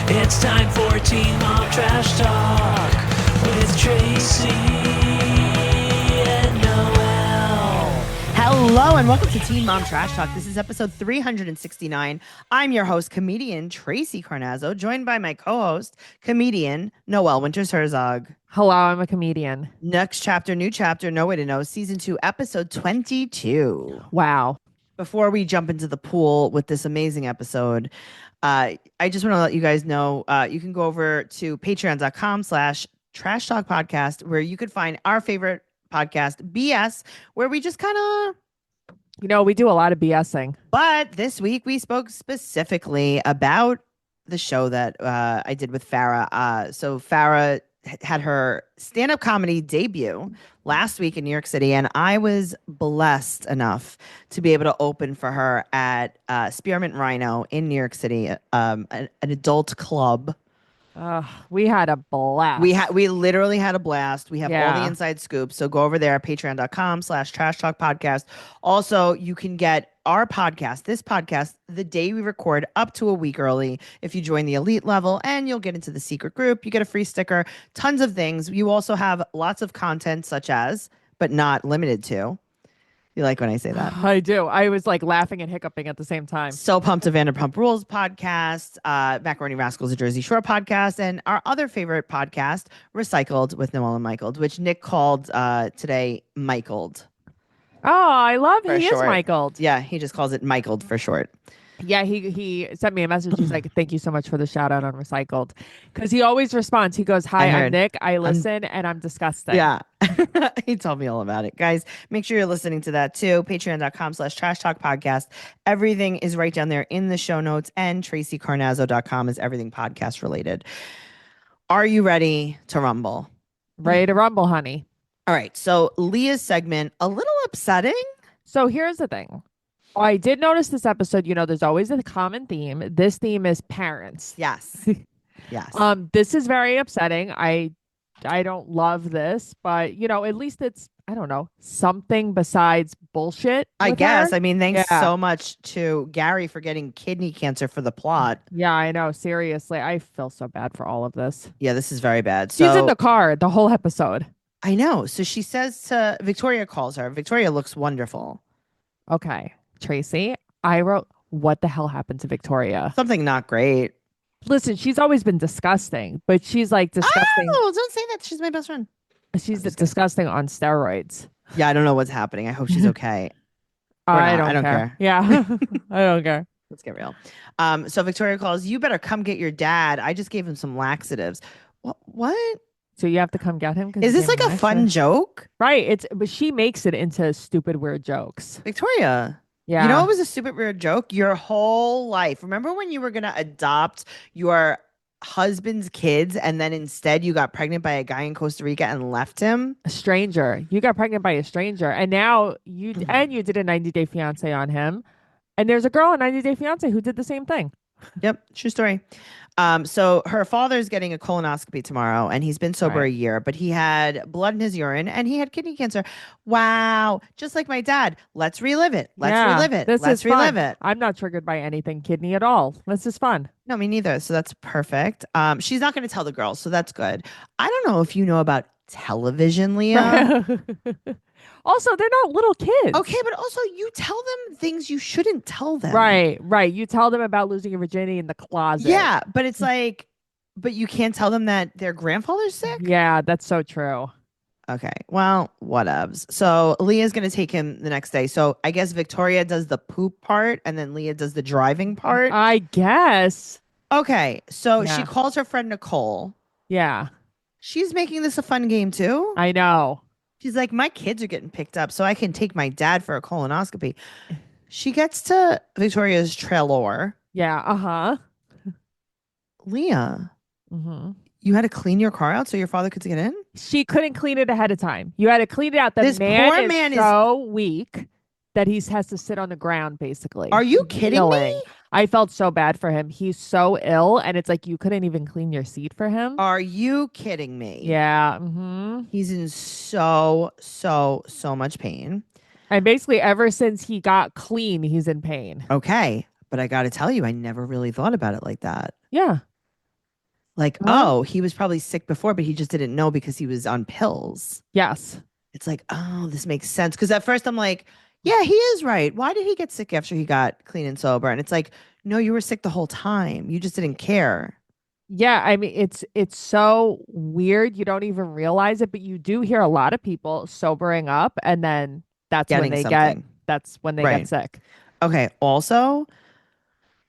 It's time for Teen Mom Trash Talk with Tracey and Noelle. Hello and welcome to Teen Mom Trash Talk. This is episode 369. I'm your host, comedian Tracey Carnazzo, joined by my co-host, comedian Noelle Winters Herzog. Hello, I'm a comedian. Next chapter, new chapter, No Way to Know, season 2, episode 22. Wow. Before we jump into the pool with this amazing episode, I just want to let you guys know you can go over to patreon.com/trash talk podcast, where you could find our favorite podcast, BS, where we just kind of, we do a lot of BSing. But this week we spoke specifically about the show that I did with Farrah. So Farrah had her stand-up comedy debut last week in New York City, and I was blessed enough to be able to open for her at Spearmint Rhino in New York City, an adult club. We had a blast. We literally had a blast. We have all the Yeah. inside scoops. So go over there, patreon.com/trash talk podcast. Also, you can get our podcast, this podcast, the day we record, up to a week early if you join the elite level, and you'll get into the secret group. You get a free sticker, tons of things. You also have lots of content, such as, but not limited to. You like when I say that? I do. I was like laughing and hiccuping at the same time. So Pumped to Vanderpump Rules podcast, Macaroni Rascals, a Jersey Shore podcast, and our other favorite podcast, Recycled with Noelle and Michael, which Nick called today Michaeled. Oh, I love For he short. is Michaeled. Yeah, he just calls it Michaeled for short. Yeah, he sent me a message. He's like, thank you so much for the shout out on Recycled. Because he always responds. He goes, hi, I'm Nick. I listen and I'm disgusted. Yeah. He told me all about it. Guys, make sure you're listening to that too. Patreon.com/trash talk podcast. Everything is right down there in the show notes, and TraceyCarnazzo.com is everything podcast related. Are you ready to rumble? Ready to rumble, honey. All right. So Leah's segment, a little upsetting. So here's the thing. I did notice this episode, there's always a common theme. This theme is parents. Yes. Yes. This is very upsetting. I don't love this, but at least it's, I don't know, something besides bullshit. I guess. Her. I mean, thanks so much to Gary for getting kidney cancer for the plot. Yeah, I know. Seriously, I feel so bad for all of this. Yeah, this is very bad. She's in the car the whole episode. I know. So she says to Victoria, calls her. Victoria looks wonderful. Okay. Tracey, I wrote, what the hell happened to Victoria? Something not great. Listen, she's always been disgusting, but she's like disgusting. Oh, don't say that. She's my best friend. She's disgusting on steroids. Yeah, I don't know what's happening. I hope she's okay. I don't care. Yeah, I don't care. Let's get real. So Victoria calls, you better come get your dad. I just gave him some laxatives. What? So you have to come get him? Is this like a fun joke? Right. But she makes it into stupid, weird jokes. Victoria. Yeah. You know, it was a stupid, weird joke your whole life. Remember when you were going to adopt your husband's kids and then instead you got pregnant by a guy in Costa Rica and left him? A stranger. You got pregnant by a stranger. And now you did a 90-day fiance on him. And there's a girl on 90-day fiance who did the same thing. Yep. True story. So her father's getting a colonoscopy tomorrow, and he's been sober a year, but he had blood in his urine and he had kidney cancer. Wow. Just like my dad. Let's relive it. Let's relive it. Let's relive it. I'm not triggered by anything kidney at all. This is fun. No, me neither. So that's perfect. She's not going to tell the girls, so that's good. I don't know if you know about television, Leah. Also, they're not little kids. Okay, but also you tell them things you shouldn't tell them. Right. You tell them about losing your virginity in the closet. Yeah, but it's like, but you can't tell them that their grandfather's sick? Yeah, that's so true. Okay, well, whatevs. So Leah's going to take him the next day. So I guess Victoria does the poop part and then Leah does the driving part. I guess. Okay, so she calls her friend Nicole. Yeah. She's making this a fun game too. I know. She's like, my kids are getting picked up so I can take my dad for a colonoscopy. She gets to Victoria's trailer. Yeah. Uh-huh. Leah, Mm-hmm. you had to clean your car out so your father could get in? She couldn't clean it ahead of time. You had to clean it out. This poor man is so weak that he has to sit on the ground, basically. Are you kidding me? I felt so bad for him. He's so ill, and it's like you couldn't even clean your seat for him. Are you kidding me? Yeah. Mm-hmm. He's in so much pain. And basically, ever since he got clean, he's in pain. Okay. But I got to tell you, I never really thought about it like that. Yeah. Like, Huh? oh, he was probably sick before, but he just didn't know because he was on pills. Yes. It's like, oh, this makes sense. Because at first I'm like, yeah, he is right. Why did he get sick after he got clean and sober? And it's like, no, you were sick the whole time. You just didn't care. Yeah, I mean it's so weird you don't even realize it, but you do hear a lot of people sobering up and then Getting something. that's when they get Right. sick. Okay. Also,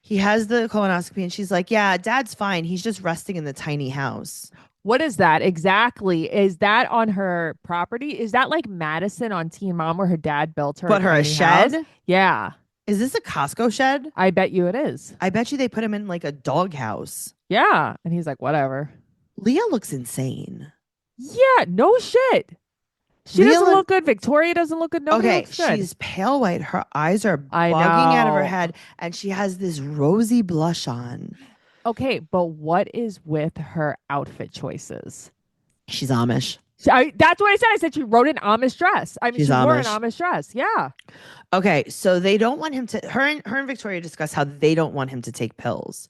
he has the colonoscopy and she's like, yeah, dad's fine. He's just resting in the tiny house. What is that exactly? Is that on her property? Is that like Madison on Teen Mom where her dad built her a But her a tiny house? shed? Yeah, Is this a Costco shed? I bet you it is. I bet you they put him in like a dog house. Yeah. And he's like, whatever. Leah looks insane. Yeah, no shit. She Leah doesn't look look good. Victoria doesn't look good. Nobody okay. looks good. She's pale white. Her eyes are I bugging out of her know. head, and she has this rosy blush on. Okay, but what is with her outfit choices? She's Amish. That's what I said. I said she wrote an Amish dress. I mean, She's she wore an Amish. Amish dress. Yeah. Okay, so they don't want him to. Her and Victoria discuss how they don't want him to take pills.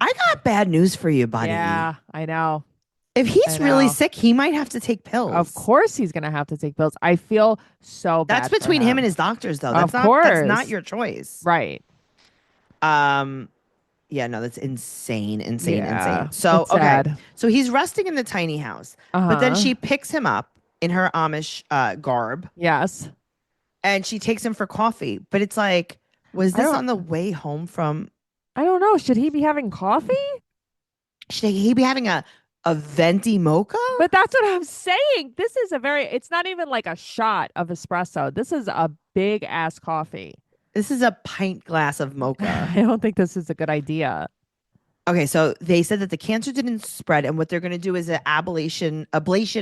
I got bad news for you, buddy. Yeah, I know. If I he's really know. sick, he might have to take pills. Of course he's gonna have to take pills. I feel so bad. That's for between him and his doctors, though. Of That's not course. your choice. Right. Um, yeah, no, that's insane. Yeah. So It's okay, sad. so he's resting in the tiny house, but then Uh-huh. she picks him up in her Amish garb, Yes. and she takes him for coffee. But it's like, was I this don't on the way home from? I don't know. Should he be having coffee? Should he be having a venti mocha? But that's what I'm saying. This is it's not even like a shot of espresso. This is a big ass coffee. This is a pint glass of mocha. I don't think this is a good idea. Okay, so they said that the cancer didn't spread, and what they're going to do is an ablation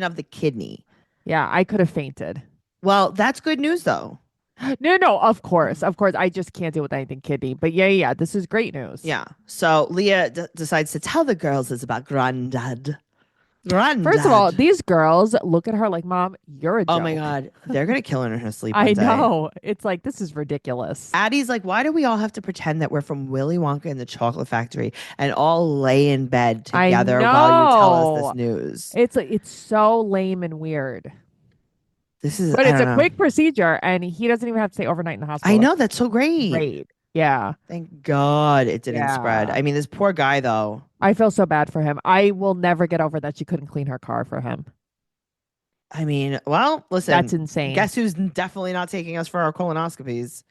of the kidney. Yeah, I could have fainted. Well, that's good news, though. No, of course. Of course. I just can't deal with anything kidney. But yeah, this is great news. Yeah. So Leah decides to tell the girls it's about Granddad. Granddad. First of all, these girls look at her like, Mom, you're a joke. oh my God, they're gonna kill her in her sleep. I one day. know. It's like, this is ridiculous. Addie's like, why do we all have to pretend that we're from Willy Wonka and the Chocolate Factory and all lay in bed I together while you tell us know. this news? It's like, it's so lame and weird. This is, But I it's don't a know. quick procedure, and he doesn't even have to stay overnight in the hospital. I know, that's so great. Great. Yeah. Thank God it didn't spread. Yeah. I mean, this poor guy though. I feel so bad for him. I will never get over that she couldn't clean her car for him. I mean, well, listen. That's insane. Guess who's definitely not taking us for our colonoscopies?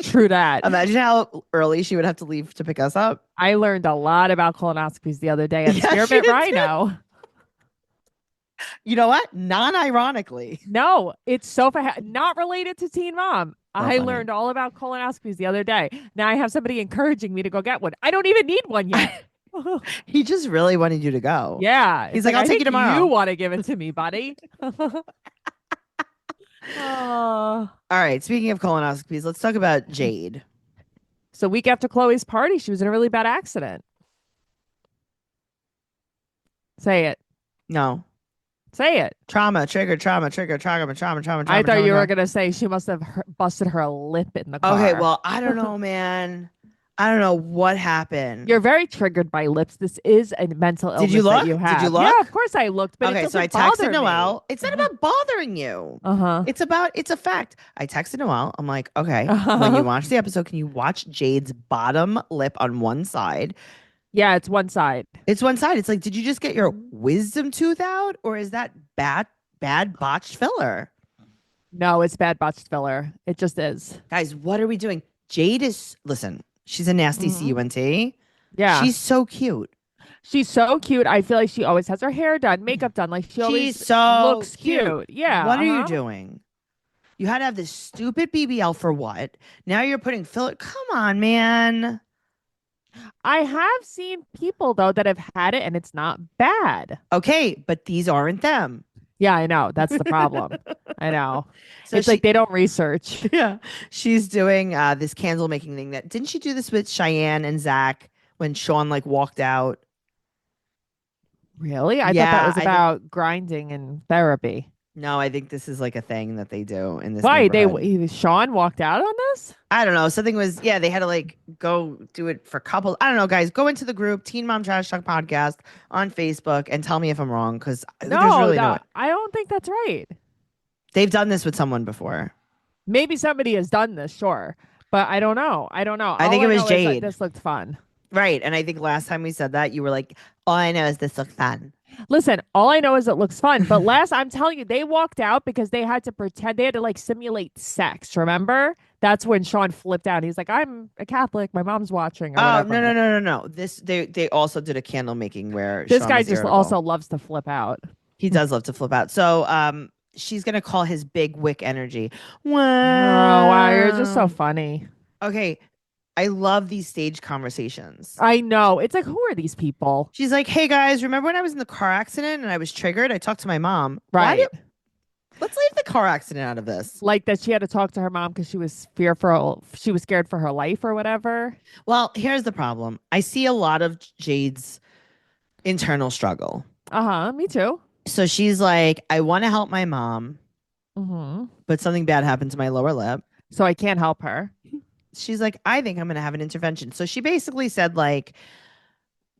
True that. Imagine how early she would have to leave to pick us up. I learned a lot about colonoscopies the other day at Yeah, she Spearmint did too. Rhino. You know what? Non-ironically. No, it's so not related to Teen Mom. So I funny. learned all about colonoscopies the other day. Now I have somebody encouraging me to go get one. I don't even need one yet. He just really wanted you to go. Yeah. He's it's like, I'll I take you think tomorrow. You want to give it to me, buddy. Oh. All right. Speaking of colonoscopies, let's talk about Jade. So week after Chloe's party, she was in a really bad accident. Say it. No. Say it. Trauma, trigger, trauma, trigger, trauma. I thought you were going to say she must have busted her lip in the car. Okay, well, I don't know, man. I don't know what happened. You're very triggered by lips. This is a mental illness Did you look? that you have. Did you look? Yeah, of course I looked. But okay, it so I doesn't bother texted me. Noelle. It's not about bothering you. Uh-huh. It's a fact. I texted Noelle. I'm like, okay, when you watch the episode, can you watch Jade's bottom lip on one side? Yeah, it's one side. It's one side. It's like, did you just get your wisdom tooth out, or is that bad botched filler? No, it's bad botched filler. It just is. Guys, what are we doing? Jade is, listen, she's a nasty CUNT. Yeah. She's so cute. She's so cute. I feel like she always has her hair done, makeup done. Like she always She's so looks cute. Yeah. What are you doing? You had to have this stupid BBL for what? Now you're putting filler. Come on, man. I have seen people though that have had it and it's not bad. Okay, but these aren't them. Yeah, I know. That's the problem. I know. So It's like they don't research. Yeah, she's doing this candle making thing. That didn't she do this with Cheyenne and Zach when Sean like walked out? Really? I thought Yeah, that was I think- about grinding and therapy. No, I think this is like a thing that they do in this Why neighborhood. Sean walked out on this? I don't know. Something was, yeah, they had to like go do it for couples. I don't know, guys. Go into the group, Teen Mom Trash Talk Podcast on Facebook and tell me if I'm wrong because there's No, really no way. I don't think that's right. They've done this with someone before. Maybe somebody has done this, sure, but I don't know. I don't know. I think All it was know is that Jade. this looked fun. Right. And I think last time we said that, you were like, all I know is this looks fun. Listen, all I know is it looks fun. But I'm telling you, they walked out because they had to pretend they had to like simulate sex. Remember? That's when Sean flipped out. He's like, "I'm a Catholic. My mom's watching." Or Oh, whatever. no. They also did a candle making where This Sean guy was just irritable. also loves to flip out. He does love to flip out. So she's gonna call his big wick energy. Oh wow, you're just so Wow. funny. Okay. I love these stage conversations. I know. It's like, who are these people? She's like, hey guys, remember when I was in the car accident and I was triggered? I talked to my mom. Right. Let's leave the car accident out of this. Like that she had to talk to her mom because she was fearful. She was scared for her life or whatever. Well, here's the problem. I see a lot of Jade's internal struggle. Uh-huh. Me too. So she's like, I want to help my mom, Mm-hmm. but something bad happened to my lower lip. So I can't help her. She's like, I think I'm going to have an intervention. So she basically said, like,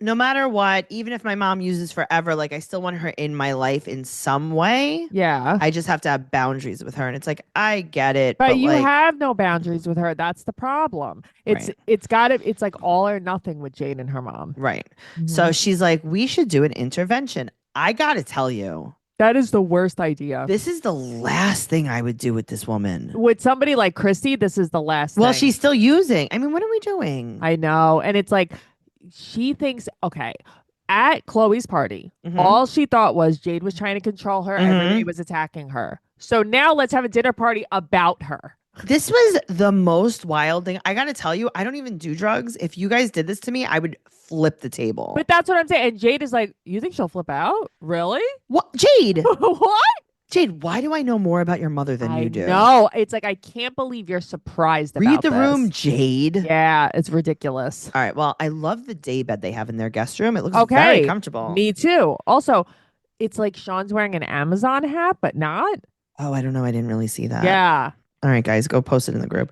no matter what, even if my mom uses forever, like, I still want her in my life in some way. Yeah. I just have to have boundaries with her. And it's like, I get it. But you like, have no boundaries with her. That's the problem. It's it's like all or nothing with Jade and her mom. Right. Mhm. So she's like, we should do an intervention. I got to tell you, That is the worst idea. this is the last thing I would do with this woman. With somebody like Christy, this is the last Well, thing. she's still using. I mean, what are we doing? I know. And it's like she thinks, okay, at Chloe's party, Mhm. all she thought was Jade was trying to control her, Mhm. everybody was attacking her. So now let's have a dinner party about her. This was the most wild thing. I got to tell you, I don't even do drugs. If you guys did this to me, I would flip the table. But that's what I'm saying. And Jade is like, you think she'll flip out? Really? What? Jade, What? Jade, why do I know more about your mother than you do? No, it's like I can't believe you're surprised about Read the this. room, Jade. Yeah, it's ridiculous. All right. Well, I love the day bed they have in their guest room. It looks Okay. very comfortable. Me too. Also, it's like Sean's wearing an Amazon hat, but not. Oh, I don't know. I didn't really see that. Yeah. All right, guys, go post it in the group.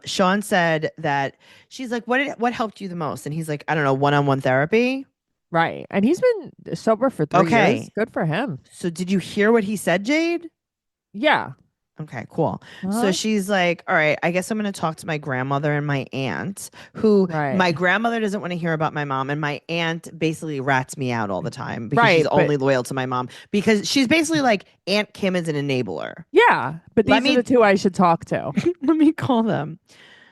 Sean said that she's like, what helped you the most? And he's like, I don't know, one-on-one therapy. Right. And he's been sober for 3 years. Good for him. So did you hear what he said, Jade? Yeah. Okay, cool. Uh-huh. So she's like, all right, I guess I'm going to talk to my grandmother and my aunt, who my grandmother doesn't want to hear about my mom. And my aunt basically rats me out all the time because she's only loyal to my mom because she's basically like Aunt Kim is an enabler. Yeah. But these are the two I should talk to. Let me call them.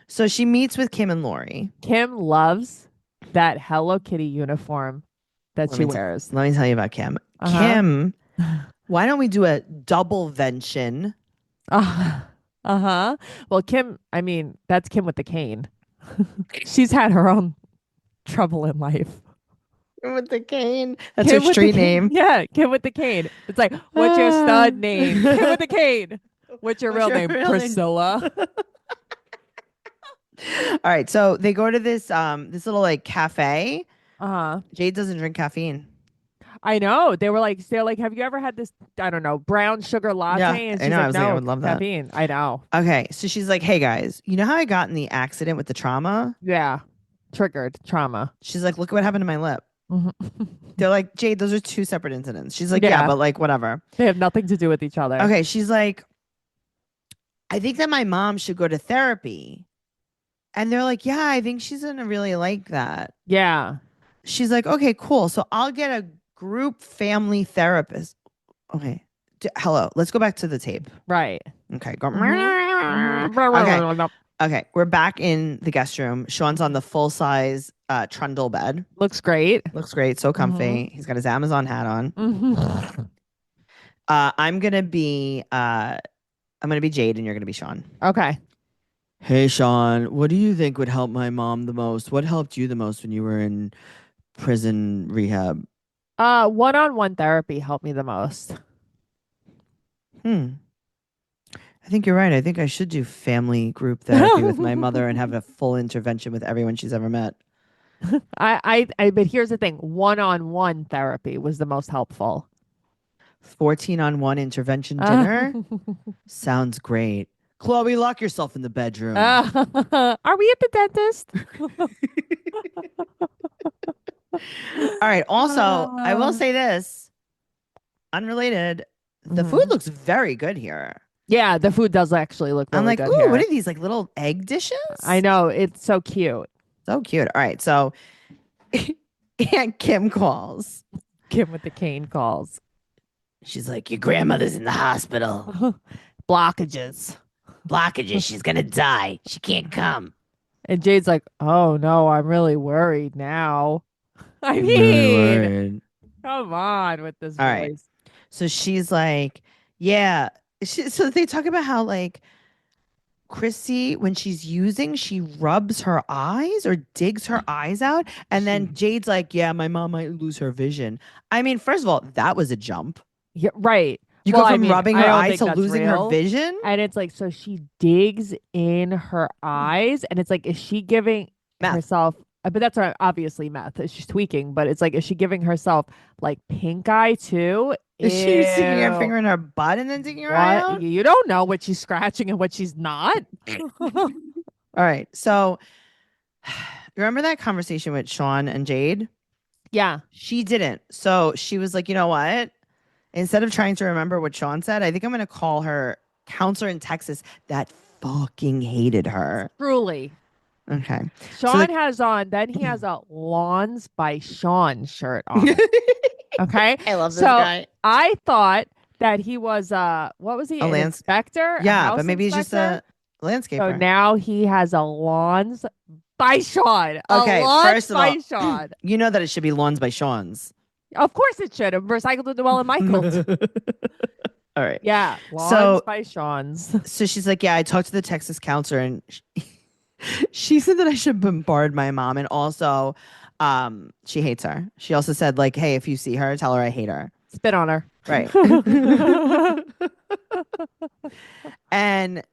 So she meets with Kim and Lori. Kim loves that Hello Kitty uniform that she wears. Let me tell you about Kim. Kim, why don't we do a double-vention? Well, Kim, I mean, that's Kim with the cane. She's had her own trouble in life. Kim with the cane. That's Kim her street name. Yeah, Kim with the cane. It's like, what's your stud name? Kim with the cane. What's your real name? Priscilla. All right, so they go to this little like cafe. Jade doesn't drink caffeine. I know. They're like, have you ever had this, I don't know, brown sugar latte? Yeah, and she's I know. like, I was like, I would love that. Caffeine. I know. Okay, so she's like, hey guys, you know how I got in the accident with the trauma? Yeah. Triggered trauma. She's like, look what happened to my lip. They're like, Jade, those are 2 separate incidents. She's like, yeah, but like whatever. They have nothing to do with each other. Okay, she's like, I think that my mom should go to therapy. And they're like, yeah, I think she's gonna really like that. Yeah. She's like, okay, cool. So I'll get a group family therapist. Okay. Hello. Let's go back to the tape. Right. Okay. Go. Okay. Okay. We're back in the guest room. Sean's on the full size trundle bed. Looks great. Looks great. So comfy. He's got his Amazon hat on. I'm gonna be Jade and you're gonna be Sean. Okay. Hey Sean, what do you think would help my mom the most? What helped you the most when you were in prison rehab? One-on-one therapy helped me the most. I think you're right. I think I should do family group therapy with my mother and have a full intervention with everyone she's ever met. But here's the thing. One-on-one therapy was the most helpful. 14-on-1 intervention dinner. Sounds great. Chloe, lock yourself in the bedroom. Are we at the dentist? All right. Also, I will say this, unrelated. The food looks very good here. Yeah, the food does actually look really I'm like, good ooh, here. what are these, like little egg dishes? I know, it's so cute. So cute. All right. So Aunt Kim calls. Kim with the cane calls. She's like, your grandmother's in the hospital. Blockages. Blockages. She's going to die. She can't come. And Jade's like, oh no, I'm really worried now. I mean, Worried. come on with this All right. voice. So she's like, yeah. So they talk about how, like, Chrissy, when she's using, she rubs her eyes or digs her eyes out. And then Jade's like, yeah, my mom might lose her vision. I mean, first of all, that was a jump. Yeah, right. You Well, go I from mean, rubbing I her don't eyes think to that's losing her real. vision. And it's like, so she digs in her eyes, and it's like, is she giving Meth. herself? But that's obviously meth. She's tweaking, but it's like, is she giving herself like pink eye too? Is she sticking her Ew. finger in her butt and then digging her eye What? out? You don't know what she's scratching and what she's not. All right. So remember that conversation with Sean and Jade? Yeah. She didn't. So she was like, you know what? Instead of trying to remember what Sean said, I think I'm going to call her counselor in Texas that fucking hated her. Truly. Okay. Sean has on, then he has a Lawns by Sean shirt on. Okay. I love this So guy. I thought that he was what was he? A An inspector? A Yeah, house but maybe he's just inspector? a landscaper. So now he has a Lawns by Sean. Okay, A Lawns first of by all, Sean. You know that it should be Lawns by Sean's. Of course it should have recycled with Noelle and Michael. All right. Yeah. Lawns So- by Sean's. So she's like, yeah, I talked to the Texas counselor and she said that I should bombard my mom. And also, she hates her. She also said, like, hey, if you see her, tell her I hate her. Spit on her. Right. And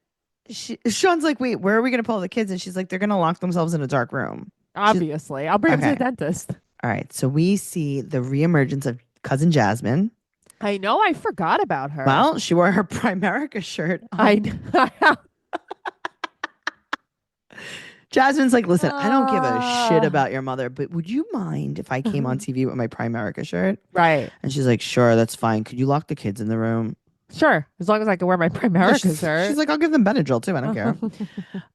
Sean's like, wait, where are we going to pull the kids? And she's like, they're going to lock themselves in a dark room. Obviously. I'll bring him to Okay. the dentist. All right. So we see the reemergence of cousin Jasmine. I know. I forgot about her. Well, she wore her Primerica shirt. I Jasmine's like, listen, I don't give a shit about your mother, but would you mind if I came on TV with my Primerica shirt? Right. And she's like, sure, that's fine. Could you lock the kids in the room? Sure. As long as I can wear my Primerica she's, shirt. she's like, I'll give them Benadryl too. I don't care.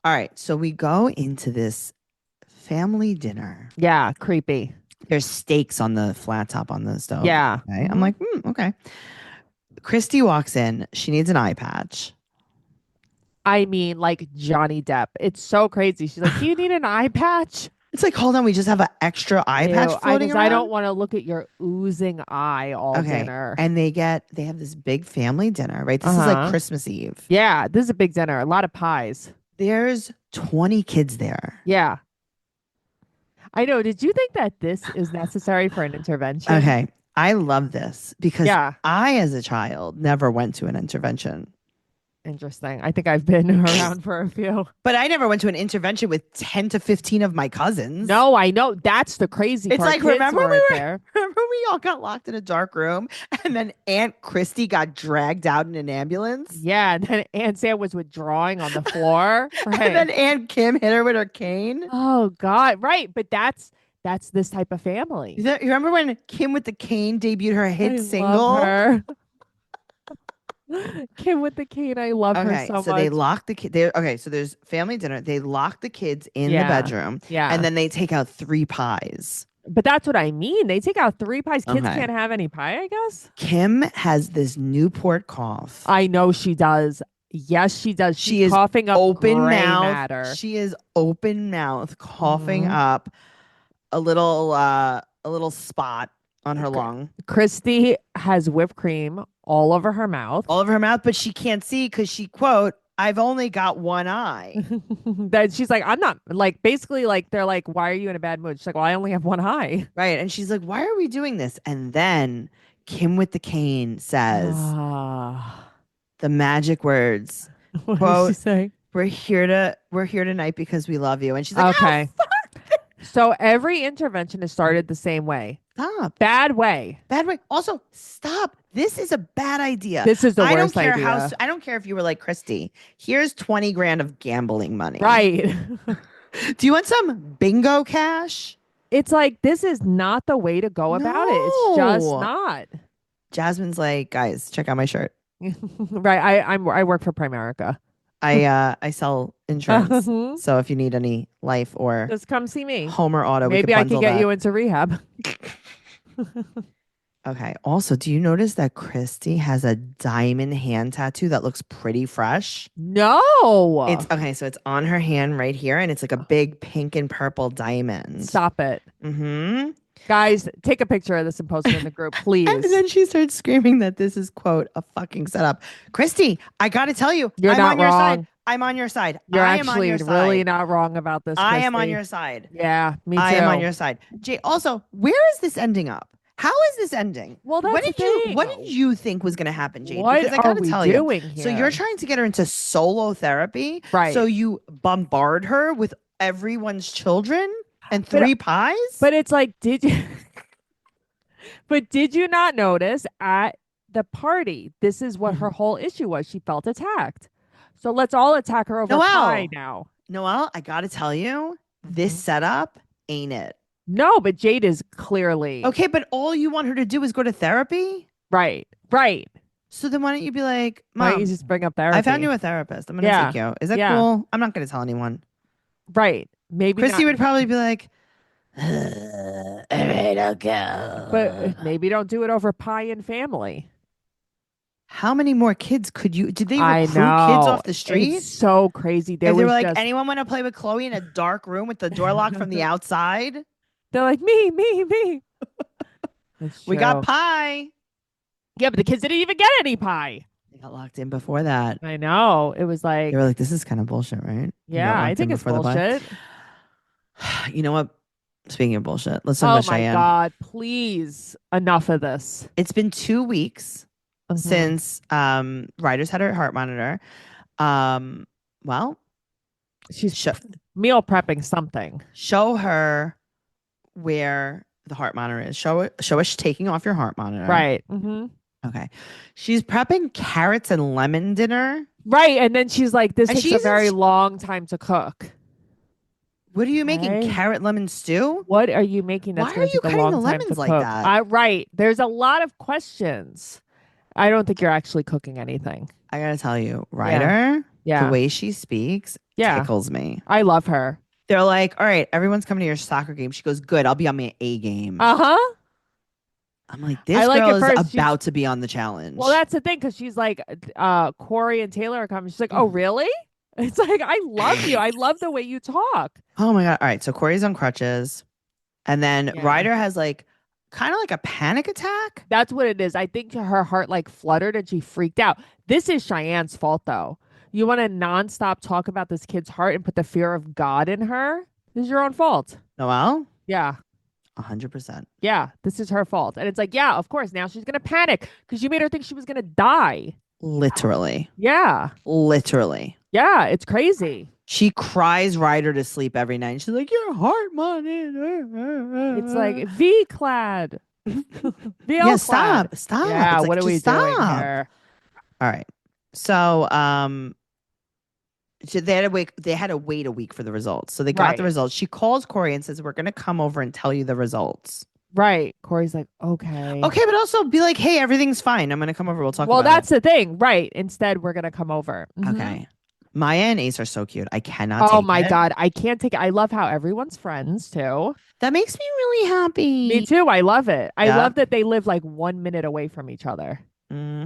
All right. So we go into this family dinner. Yeah. Creepy. There's steaks on the flat top on the stove. Yeah. Okay. I'm like, okay. Christy walks in. She needs an eye patch. I mean, like Johnny Depp. It's so crazy. She's like, do you need an eye patch? It's like, hold on, we just have an extra eye patch floating around. I don't want to look at your oozing eye all dinner. And they have this big family dinner, right? This is like Christmas Eve. Yeah, this is a big dinner. A lot of pies. There's 20 kids there. Yeah. I know. Did you think that this is necessary for an intervention? Okay. I love this because Yeah. I, as a child, never went to an intervention. Interesting. I think I've been around for a few. But I never went to an intervention with 10 to 15 of my cousins. No, I know. That's the crazy It's part. like, Kids remember weren't there. remember we all got locked in a dark room and then Aunt Christy got dragged out in an ambulance? Yeah, and then Aunt Sam was withdrawing on the floor. Right. And then Aunt Kim hit her with her cane? Oh God, right. But that's this type of family. You remember when Kim with the cane debuted her hit I single? love her. Kim with the cane. I love her so much. So they lock the kid. Okay, so there's family dinner. They lock the kids in the bedroom. Yeah. And then they take out 3 pies. But that's what I mean. They take out 3 pies. Kids Okay. can't have any pie, I guess. Kim has this Newport cough. I know she does. Yes, she does. She's She is coughing up open gray mouth. matter. She is open mouth, coughing Mhm. up a little spot on her lung. Christy has whipped cream all over her mouth. All over her mouth, but she can't see because she, quote, I've only got one eye. That she's like, I'm not like basically like they're like, why are you in a bad mood? She's like, well, I only have one eye. Right. And she's like, why are we doing this? And then Kim with the cane says the magic words. What Quote, did she say? We're here tonight because we love you. And she's like, Okay. "Oh, fuck." So every intervention is started the same way. Stop. Bad way. Bad way. Also, stop. This is a bad idea. This is the I don't worst care idea. I don't care if you were like Christy. Here's 20 grand of gambling money. Right. Do you want some bingo cash? It's like, this is not the way to go about it. It's just No. not. Jasmine's like, guys, check out my shirt. Right. I work for Primerica. I sell insurance. Mhm. So if you need any life or Just come see me. home or auto, we Maybe could I bundle can get that. you into rehab. Okay. Also, do you notice that Christy has a diamond hand tattoo that looks pretty fresh? No. It's okay. So it's on her hand right here, and it's like a big pink and purple diamond. Stop it. Mm-hmm. Guys, take a picture of this and post it in the group, please. And then she starts screaming that this is, quote, a fucking setup. Christy, I got to tell you, You're I'm not on your wrong. side. I'm on your side. You're I am on actually your really side. not wrong about this. I am on Christy. your side. Yeah, me too. I am on your side. Jay, also, where is this ending up? How is this ending? Well, that's what the did you thing. What did you think was going to happen, Jade? What because I are gotta we tell doing you. here? So you're trying to get her into solo therapy, Right. So you bombard her with everyone's children and 3 pies. But it's like, did you? But did you not notice at the party? This is what her whole issue was. She felt attacked. So let's all attack her over Noelle. pie now. Noelle, I got to tell you, this setup ain't it. No, but Jade is clearly Okay, but all you want her to do is go to therapy? right. Right. So then why don't you be like, Why don't Mom, you just bring up therapy? I found you a therapist. I'm going to take you. Is that cool? I'm not going to tell anyone. Right. Maybe Christy not, would probably be like, all right, I'll go. but maybe don't do it over pie and family. How many more kids could you? Did they I recruit know. kids off the street? It's so crazy. If they were like, just, anyone want to play with Chloe in a dark room with the door locked from the outside? they're like, me. It's We got true. pie. Yeah, but the kids didn't even get any pie. They got locked in before that. I know. It was like, They were like, this is kind of bullshit, right? You got yeah, I locked in think it's before the pie? bullshit. You know what? Speaking of bullshit, let's talk Oh about my Cheyenne. God, please. Enough of this. It's been 2 weeks Mhm. since Ryder's had her heart monitor. Well, She's meal prepping something. show her where the heart monitor is. Show us taking off your heart monitor. Right. Mm-hmm. Okay. She's prepping carrots and lemon dinner. Right. And then she's like, this And takes a she's- very long time to cook. What are you making? Okay. Carrot lemon stew? What are you making that's Why going are to you take a cutting long the time to lemons like cook? that? Right. There's a lot of questions. I don't think you're actually cooking anything. I gotta tell you, Ryder, Yeah. the way she speaks tickles me. I love her. They're like, all right, everyone's coming to your soccer game. She goes, good, I'll be on my A game. Uh-huh. I'm like, this I like girl it is first. She's- about to be on the challenge. Well, that's the thing, because she's like, Corey and Taylor are coming. She's like, oh, really? It's like, I love you. I love the way you talk. Oh my God. All right. So Corey's on crutches. And then Yeah. Ryder has like kind of like a panic attack. That's what it is. I think her heart like fluttered and she freaked out. This is Cheyenne's fault, though. You want to nonstop talk about this kid's heart and put the fear of God in her? This is your own fault. Noelle, Yeah. 100%. Yeah. This is her fault. And it's like, yeah, of course. Now she's going to panic because you made her think she was going to die. Literally. Yeah. Literally. Yeah. It's crazy. She cries Ryder to sleep every night. And she's like, your heart monitor. It's like V-clad. VL yeah, stop. Stop. Yeah. It's like, What are we just doing stop. here? All right. So they had to wait a week for the results. So they got the Right. results. She calls Corey and says, we're gonna come over and tell you the results. Right. Corey's like, okay. Okay, but also be like, hey, everything's fine. I'm gonna come over. We'll talk Well, about that's the thing. Right. Instead, we're going to come over. it. Mhm. Okay. Maya and Ace are so cute. I cannot Oh take my it. God. I can't take it. I love how everyone's friends too. That makes me really happy. Me too. I love it. I Yeah. love that they live like 1 minute away from each other. hmm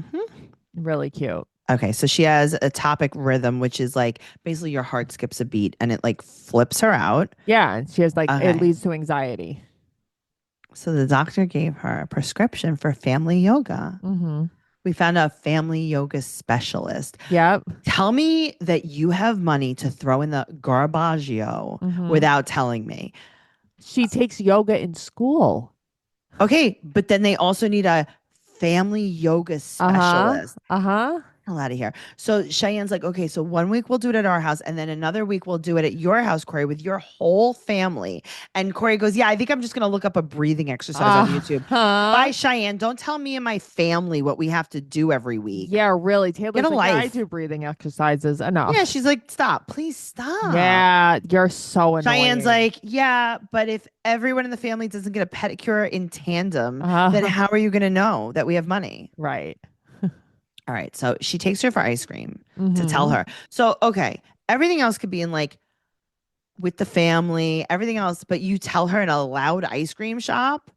Really cute. Okay, so she has a topic rhythm, which is like basically your heart skips a beat and it like flips her out. Yeah. And she has like, Okay. it leads to anxiety. So the doctor gave her a prescription for family yoga. Mm-hmm. We found a family yoga specialist. Yep. Tell me that you have money to throw in the garbaggio Mhm. without telling me. She takes yoga in school. Okay, but then they also need a family yoga specialist. Uh-huh. hell out of here. So Cheyenne's like, okay, so 1 week we'll do it at our house, and then another week we'll do it at your house, Corey, with your whole family. And Corey goes, yeah, I think I'm just gonna look up a breathing exercise on YouTube. Bye, Uh-huh. Cheyenne. Don't tell me and my family what we have to do every week. Yeah, really. Get Taylor's a like, yeah, I life. do breathing exercises. Yeah, Enough. she's like, stop, please stop. Yeah, you're so annoying. Cheyenne's like, yeah, but if everyone in the family doesn't get a pedicure in tandem, then uh, how are you gonna know that we have money? right. All right. So she takes her for ice cream to tell Mhm. her. So, okay. Everything else could be in like with the family, everything else, but you tell her in a loud ice cream shop.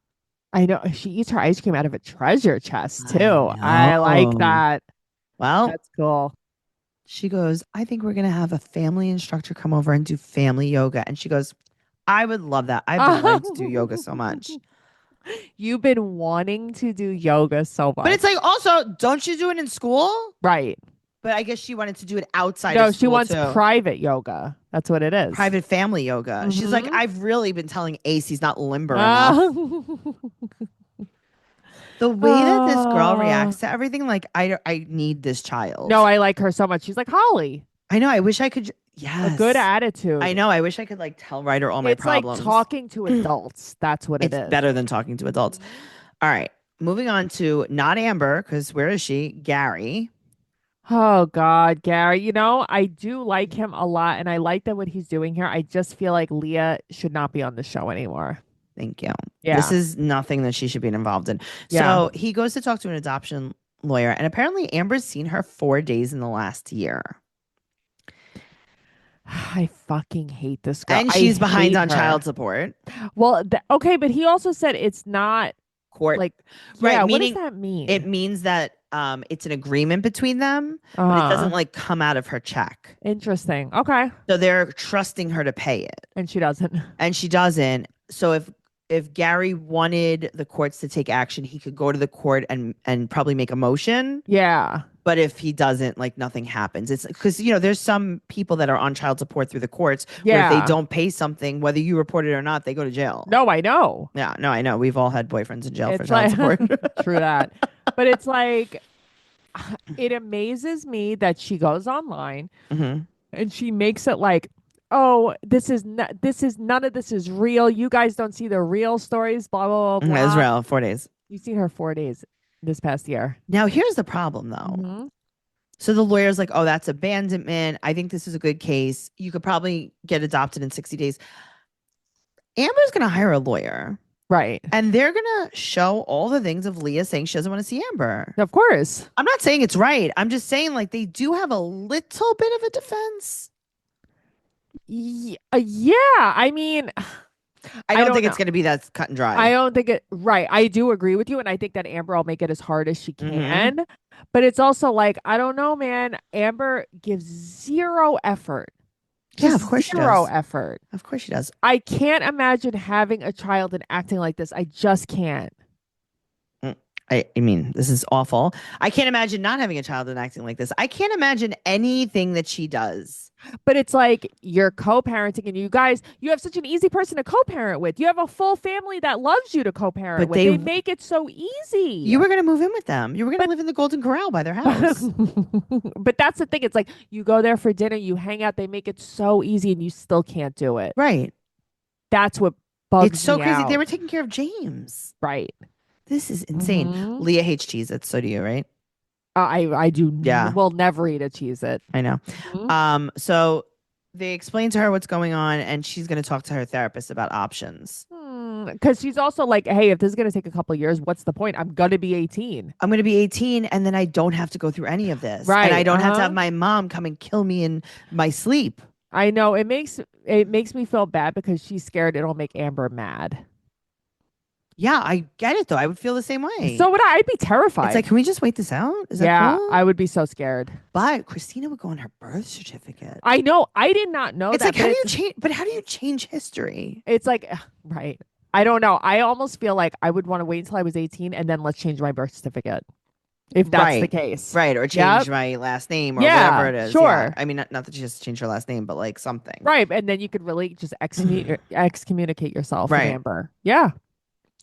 I know she eats her ice cream out of a treasure chest I too. I like know. that. Well, That's cool. she goes, I think we're going to have a family instructor come over and do family yoga. And she goes, I would love that. I've been wanting to do yoga so much. You've been wanting to do yoga so much. But it's like, also, don't you do it in school? right. But I guess she wanted to do it outside No, of she school wants too. private yoga. That's what it is. Private family yoga. She's like, Mhm. I've really been telling Ace he's not limber enough. The way that this girl reacts to everything, like I need this child. No, I like her so much. She's like Holly. I know. I wish I could. Yes, A good attitude. I know. I wish I could like tell Ryder all my It's problems. like talking to adults. That's what It's it is. better than talking to adults. All right, moving on to not Amber, because where is she? Gary. Oh God, Gary. You know, I do like him a lot, and I like that what he's doing here. I just feel like Leah should not be on the show anymore. Thank you. Yeah. This is nothing that she should be involved in. Yeah. So he goes to talk to an adoption lawyer, and apparently Amber's seen her 4 days in the last year. I fucking hate this girl. And I she's behind hate on her. child support. Well, okay, but he also said it's not Court. like Right, yeah. What meaning does that mean? It means that it's an agreement between them, but it Uh-huh. doesn't like come out of her check. Interesting. Okay, So they're trusting her to pay it, and she doesn't. and she doesn't. So if Gary wanted the courts to take action, he could go to the court and probably make a motion. Yeah. But if he doesn't, like nothing happens. It's because there's some people that are on child support through the courts where if Yeah. they don't pay something, whether you report it or not, they go to jail. No, I know. Yeah, no, I know. We've all had boyfriends in jail for It's child like support. true that, but it's like it amazes me that she goes online Mhm. and she makes it like, oh, this is none of this is real. You guys don't see the real stories. Blah blah blah blah. Israel, 4 days. You've seen her 4 days this past year. Now, here's the problem, though. Mhm. So the lawyer's like, oh, that's abandonment. I think this is a good case. You could probably get adopted in 60 days. Amber's going to hire a lawyer, Right. and they're going to show all the things of Leah saying she doesn't want to see Amber. Of course. I'm not saying it's right. I'm just saying, like, they do have a little bit of a defense. Yeah. I mean, I don't think know. it's going to be that cut and dry. I don't think it right. I do agree with you, and I think that Amber will make it as hard as she Mhm. can. But it's also like, I don't know, man. Amber gives zero effort. Yeah, Just of course she zero does. effort. Of course she does. I can't imagine having a child and acting like this. I just can't. I mean, this is awful. I can't imagine not having a child and acting like this. I can't imagine anything that she does. But it's like you're co-parenting, and you have such an easy person to co-parent with. You have a full family that loves you to co-parent But with. They make it so easy. You were going to move in with them. You were going to live in the Golden Corral by their house. But that's the thing. It's like you go there for dinner, you hang out, they make it so easy, and you still can't do it. Right. That's what bugs It's so me crazy. out. They were taking care of James. Right. This is insane. Mhm. Leah hates Cheez-Its. So do you, right? I do. Yeah. Will never eat a Cheez-It. I know. Mhm. So they explain to her what's going on, and she's going to talk to her therapist about options. Because she's also like, hey, if this is going to take a couple of years, what's the point? I'm going to be 18. I'm going to be 18, and then I don't have to go through any of this. Right, And I don't have to uh-huh. have my mom come and kill me in my sleep. I know it makes me feel bad because she's scared it'll make Amber mad. Yeah, I get it, though. I would feel the same way. So would I. I'd be terrified. It's like, can we just wait this out? Is that yeah, cool? I would be so scared. But Christina would go on her birth certificate. I know. I did not know It's that. like, how but do you it's- change? But how do you change history? It's like, right. I don't know. I almost feel like I would want to wait until I was 18 and then let's change my birth certificate. If that's the Right. case. Right. Or Yep. change my last name or Yeah, whatever it is. sure. Yeah. I mean, not that she has to change her last name, but like something. Right. And then you could really just excommunicate yourself from Right. Amber. Yeah.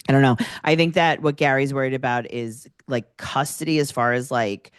I don't know. I think that what Gary's worried about is like custody as far as like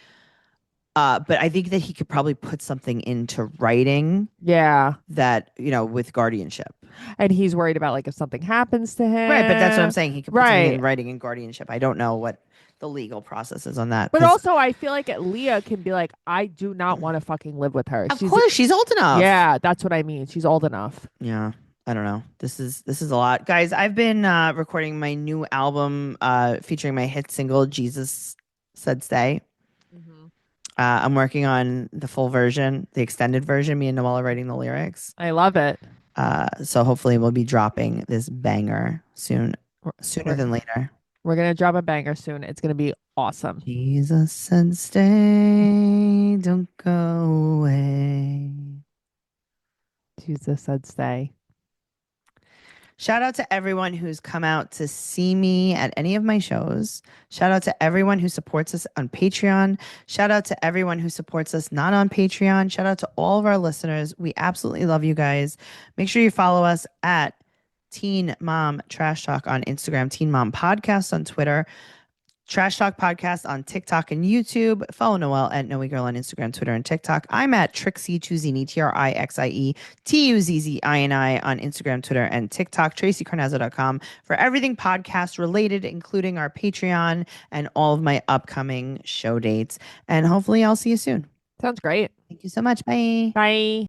But I think that he could probably put something into writing Yeah. that, with guardianship. And he's worried about like if something happens to him. Right, but that's what I'm saying. He could put something in Right. writing and guardianship. I don't know what the legal process is on that. But 'cause also I feel like Leah can be like, I do not want to fucking live with her. of course, she's old enough. Yeah, that's what I mean. She's old enough. Yeah. I don't know. This is a lot. Guys, I've been recording my new album featuring my hit single, Jesus Said Stay. I'm working on the full version, the extended version. Me and Noelle are writing the lyrics. I love it. So hopefully we'll be dropping this banger sooner than later. We're gonna drop a banger soon. It's gonna be awesome. Jesus said stay, don't go away. Jesus said stay. Shout out to everyone who's come out to see me at any of my shows. Shout out to everyone who supports us on Patreon. Shout out to everyone who supports us not on Patreon. Shout out to all of our listeners. We absolutely love you guys. Make sure you follow us at Teen Mom Trash Talk on Instagram, Teen Mom Podcast on Twitter, Trash Talk Podcast on TikTok and YouTube. Follow Noelle at Noe Girl on Instagram, Twitter, and TikTok. I'm at Trixie Tuzini, Trixie Tuzzini on Instagram, Twitter, and TikTok. TraceyCarnazzo.com for everything podcast related, including our Patreon and all of my upcoming show dates. And hopefully I'll see you soon. Sounds great. Thank you so much. Bye. Bye.